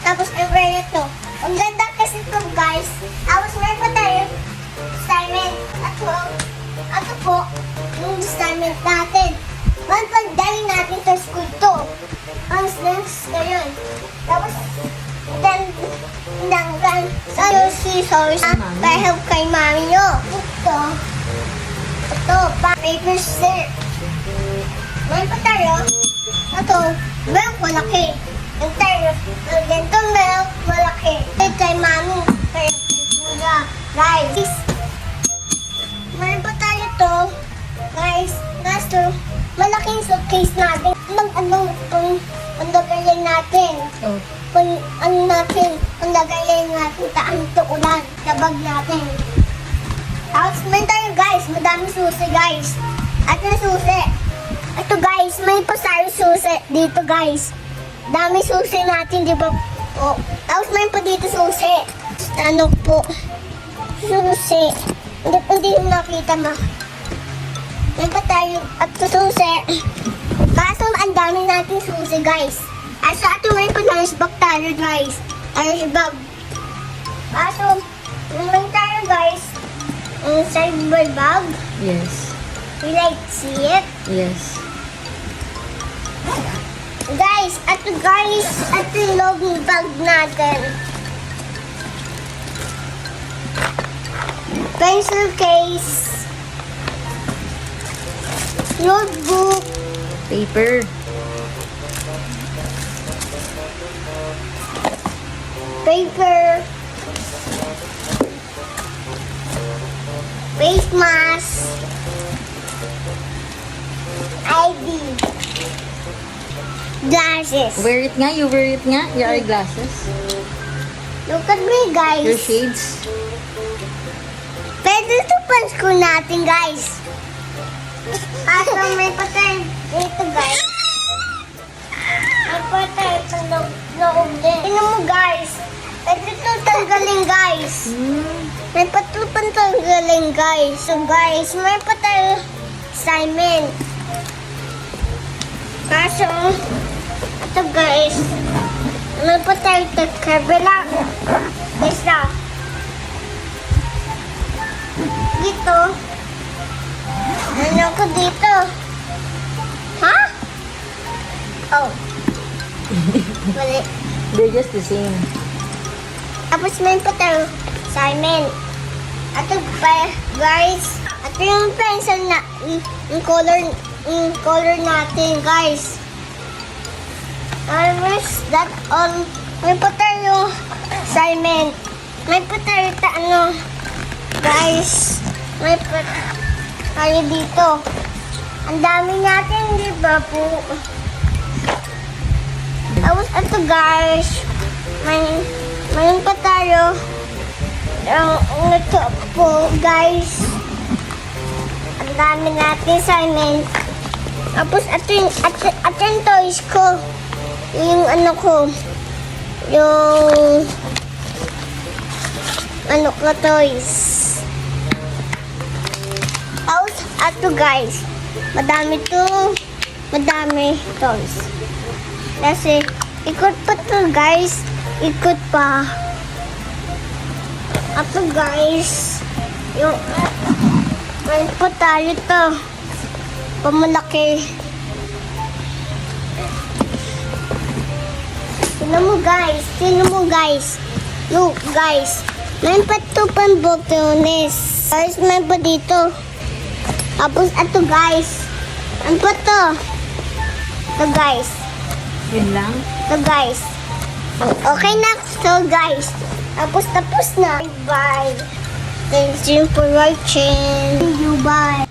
Tapos umbrella to. Ang ganda kasi ito guys. Tapos meron pa tayo assignment. Ato po, yung assignment natin. Pagdali natin sa school to. Ang snacks na yun. Tapos, then, sa scissors, help kay mami nyo. Ito, paper set. Meron pa tayo. Ito, milk malaki. Yung tayo, ganito milk malaki. Ito kay mami. Kaya, guys. Meron pa tayo to. Guys, to malaking suitcase natin. Kung lagayin natin. Kung lagayin natin taan to ulan. Sa bag natin. Tapos may tayo guys, madami susi guys. At yung susi. Ito guys, may pasaro susi dito guys. Dami susi natin, di ba? Oh. Tapos may pa dito susi. Ano po? Susi. Hindi yung nakita mo. May pa tayo at susi. Kaso ang dami natin susi guys. At sa ato may pa lunch bag tayo guys. Lunch bag. Kaso, may tayo guys. Cyber bag. Yes. You like see it? Yes. Guys, ito yung loob ng bag natin. Pencil case. Notebook. Paper. Paper. Face mask. ID. Glasses. Wear it nga. You wear it nga. Your eyeglasses. Look at me, guys. Your shades. Pwede ito pansko natin, guys. Kaso may patay dito, guys. May patay sa loob din. Tingnan mo, guys. Pwede ito tanggalin, guys. May patupang tanggalin, guys. So, guys, may patay assignment. Kaso, ito, guys. May patay sa kabila. Isa. Dito. Ano ko dito? Ha? Oh. Mali. They're just the same. Tapos may pa tayo assignment. Ito pa, guys. Ito yung pencil na, yung color natin, guys. Almost that all. May pa tayo assignment. May pa tayo guys. May pa tayo dito. Ang dami natin, di ba po? Tapos ito, guys. Mayroon pa tayo. Ito po, guys. Ang dami natin assignment. Tapos ito yung toys ko. Yung ano ko. Yung ano ko toys. Tapos ito guys. Madami toys. Kasi ikot pa to guys. Ikot pa. Ito guys. Yung may pa tayo to. Pamalaki. Tingnan mo guys. Look guys. May patupan botones. Guys, may pa dito. Tapos ito guys. Ano pa to? Ito guys. Yun lang. Ito guys. Okay na. So guys. Tapos na. Bye. Thanks you for watching. Bye.